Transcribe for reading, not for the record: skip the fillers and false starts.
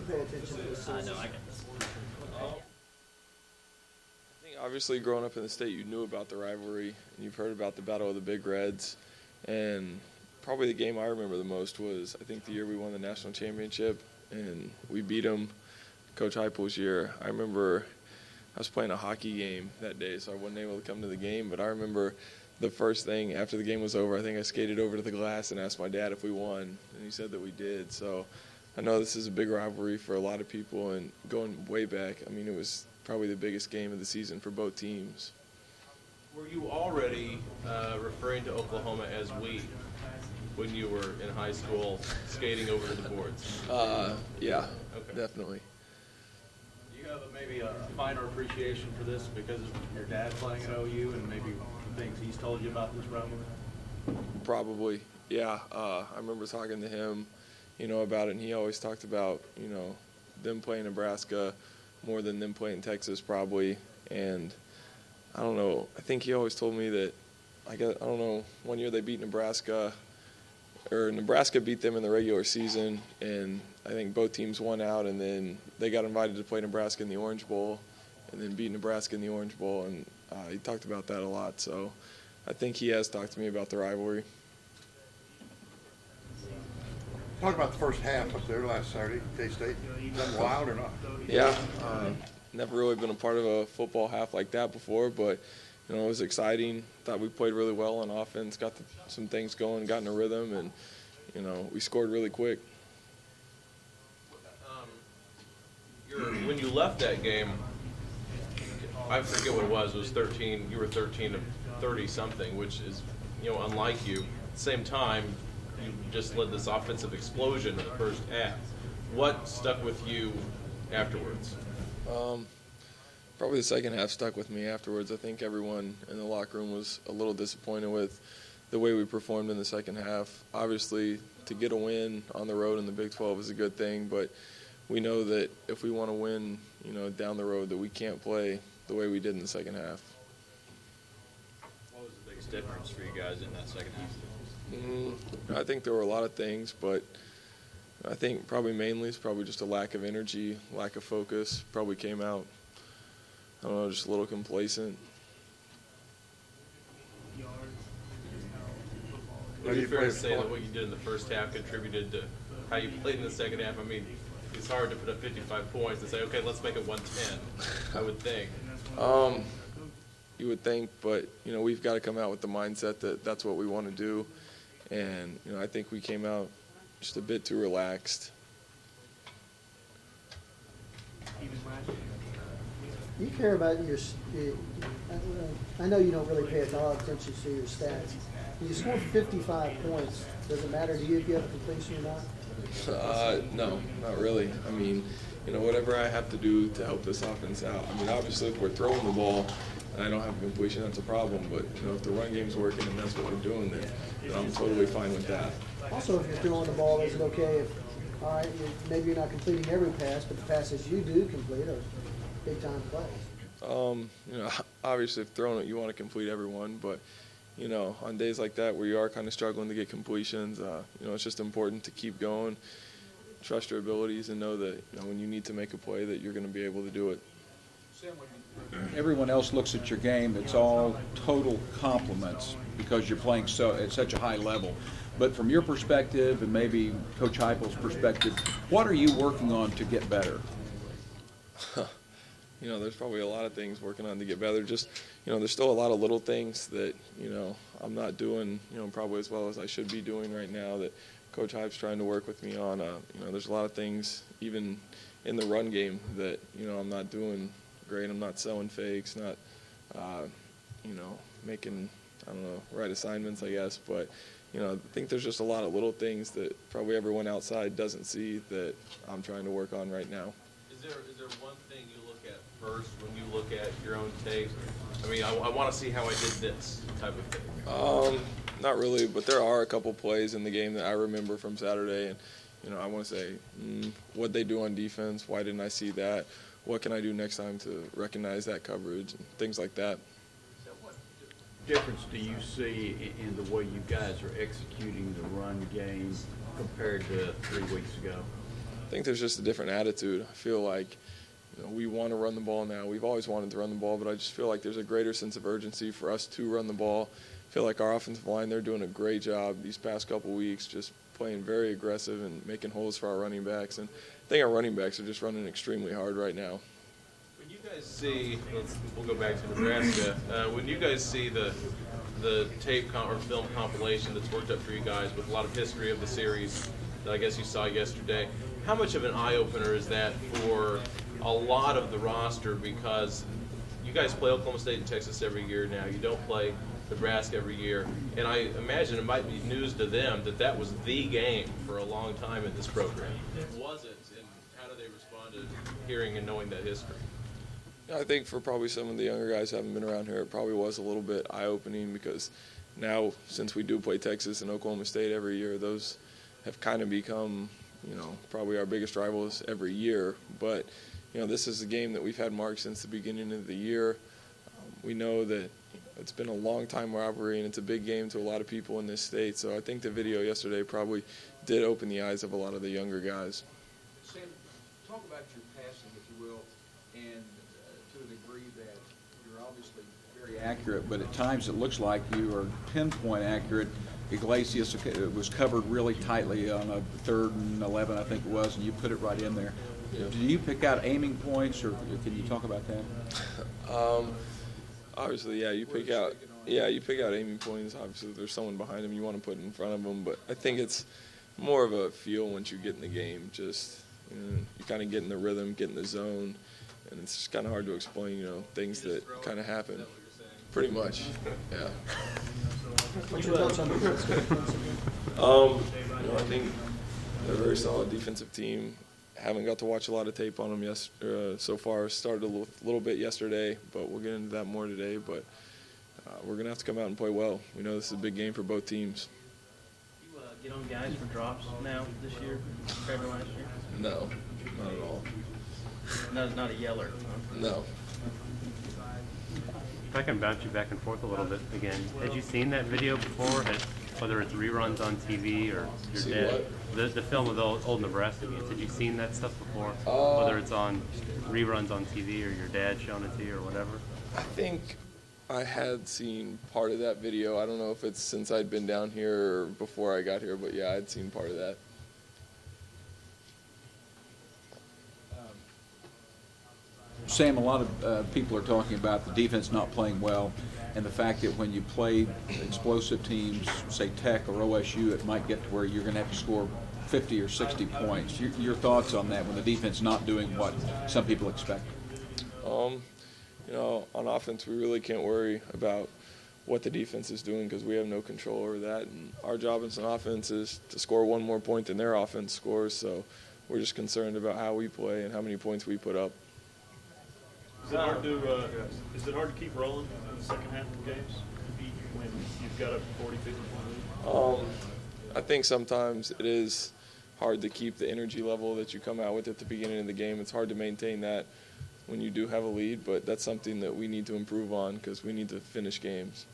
pay attention to this. I know. I think obviously growing up in the state, you knew about the rivalry, and you've heard about the Battle of the Big Reds. And probably the game I remember the most was, I think, the year we won the national championship, and we beat them Coach Heupel's year. I remember I was playing a hockey game that day, so I wasn't able to come to the game. But I remember the first thing after the game was over, I think I skated over to the glass and asked my dad if we won, and he said that we did. So I know this is a big rivalry for a lot of people, and going way back, I mean, it was probably the biggest game of the season for both teams. Were you already referring to Oklahoma as we when you were in high school skating over to the boards? Yeah, Okay. definitely. Do you have maybe a finer appreciation for this because of your dad playing at OU and maybe things he's told you about this rivalry? Probably, yeah. I remember talking to him, about it, and he always talked about, them playing Nebraska more than them playing Texas probably. And I don't know, I think he always told me that, I don't know, one year they beat Nebraska, or Nebraska beat them in the regular season, and I think both teams won out, and then they got invited to play Nebraska in the Orange Bowl, and then beat Nebraska in the Orange Bowl, and he talked about that a lot. So I think he has talked to me about the rivalry. Talk about the first half up there last Saturday, K-State. Done wild or not? Yeah, never really been a part of a football half like that before, but it was exciting. Thought we played really well on offense, got some things going, got in a rhythm, and we scored really quick. When you left that game, I forget what it was 13. You were 13 of 30 something, which is unlike you. At the same time, you just led this offensive explosion in the first half. What stuck with you afterwards? Probably the second half stuck with me afterwards. I think everyone in the locker room was a little disappointed with the way we performed in the second half. Obviously, to get a win on the road in the Big 12 is a good thing, but we know that if we want to win, down the road, that we can't play the way we did in the second half. What was the biggest difference for you guys in that second half? I think there were a lot of things, but I think probably mainly it's probably just a lack of energy, lack of focus. Probably came out, I don't know, just a little complacent. Would it be fair to say that what you did in the first half contributed to how you played in the second half? I mean, it's hard to put up 55 points and say, okay, let's make it 110, I would think. You would think, but, we've got to come out with the mindset that that's what we want to do. And, I think we came out just a bit too relaxed. You care about I know you don't really pay a lot of attention to your stats. You scored 55 points. Does it matter to you if you have a completion or not? No, not really. I mean, whatever I have to do to help this offense out. I mean, obviously, if we're throwing the ball and I don't have a completion, that's a problem. But, if the run game's working and that's what we're doing, then I'm totally fine with that. Also, if you're throwing the ball, is it okay if, all right, maybe you're not completing every pass, but the passes you do complete are big-time plays? Obviously, if throwing it, you want to complete everyone. But, on days like that where you are kind of struggling to get completions, it's just important to keep going, trust your abilities, and know that, when you need to make a play that you're going to be able to do it. Everyone else looks at your game. It's all total compliments because you're playing at such a high level. But from your perspective and maybe Coach Heupel's perspective, what are you working on to get better? There's probably a lot of things working on to get better. Just, there's still a lot of little things that, I'm not doing, probably as well as I should be doing right now that Coach Heup's trying to work with me on. There's a lot of things, even in the run game, that, I'm not doing great. I'm not selling fakes, not, making, right assignments, I guess. But, I think there's just a lot of little things that probably everyone outside doesn't see that I'm trying to work on right now. Is there one thing you look at first when you look at your own tape? I mean, I want to see how I did this type of thing. Not really, but there are a couple plays in the game that I remember from Saturday, and I want to say, what they do on defense, why didn't I see that? What can I do next time to recognize that coverage and things like that? What difference do you see in the way you guys are executing the run game compared to 3 weeks ago? I think there's just a different attitude. I feel like we want to run the ball now. We've always wanted to run the ball, but I just feel like there's a greater sense of urgency for us to run the ball. I feel like our offensive line, they're doing a great job these past couple weeks, just playing very aggressive and making holes for our running backs. And I think our running backs are just running extremely hard right now. When you guys see, we'll go back to Nebraska, when you guys see the tape or film compilation that's worked up for you guys with a lot of history of the series that I guess you saw yesterday, how much of an eye-opener is that for a lot of the roster? Because you guys play Oklahoma State and Texas every year now. You don't play Nebraska every year. And I imagine it might be news to them that was the game for a long time in this program. Was it? And how do they respond to hearing and knowing that history? I think for probably some of the younger guys who haven't been around here, it probably was a little bit eye-opening because now, since we do play Texas and Oklahoma State every year, those have kind of become, probably our biggest rivals every year. But, this is a game that we've had marked since the beginning of the year. We know that it's been a long-time rivalry, and it's a big game to a lot of people in this state. So I think the video yesterday probably did open the eyes of a lot of the younger guys. Sam, talk about your passing, if you will, and to a degree that you're obviously very accurate, but at times it looks like you are pinpoint accurate. Iglesias was covered really tightly on a 3rd and 11, I think it was, and you put it right in there. Yeah. Do you pick out aiming points, or can you talk about that? Obviously, yeah, you pick out aiming points. Obviously, if there's someone behind them, you want to put in front of them. But I think it's more of a feel once you get in the game. Just you kind of get in the rhythm, get in the zone, and it's just kind of hard to explain, things that kind of happen. Pretty much, yeah. What's your thoughts on the I think they're a very solid defensive team. Haven't got to watch a lot of tape on them so far. Started a little bit yesterday, but we'll get into that more today. But we're going to have to come out and play well. We know this is a big game for both teams. You get on guys for drops now this year compared to last year? No, not at all. Not a yeller? Huh? No. If I can bounce you back and forth a little bit again, had you seen that video before? Whether it's reruns on TV or your dad, the film of the old Nebraska games, had you seen that stuff before? Whether it's on reruns on TV or your dad showing it to you or whatever? I think I had seen part of that video. I don't know if it's since I'd been down here or before I got here, but yeah, I'd seen part of that. Sam, a lot of people are talking about the defense not playing well, and the fact that when you play explosive teams, say Tech or OSU, it might get to where you're going to have to score 50 or 60 points. Your thoughts on that when the defense not doing what some people expect? On offense, we really can't worry about what the defense is doing because we have no control over that. And our job as an offense is to score one more point than their offense scores. So we're just concerned about how we play and how many points we put up. Is it hard to keep rolling in the second half of the games when you've got a 40, 50 point lead? I think sometimes it is hard to keep the energy level that you come out with at the beginning of the game. It's hard to maintain that when you do have a lead, but that's something that we need to improve on because we need to finish games.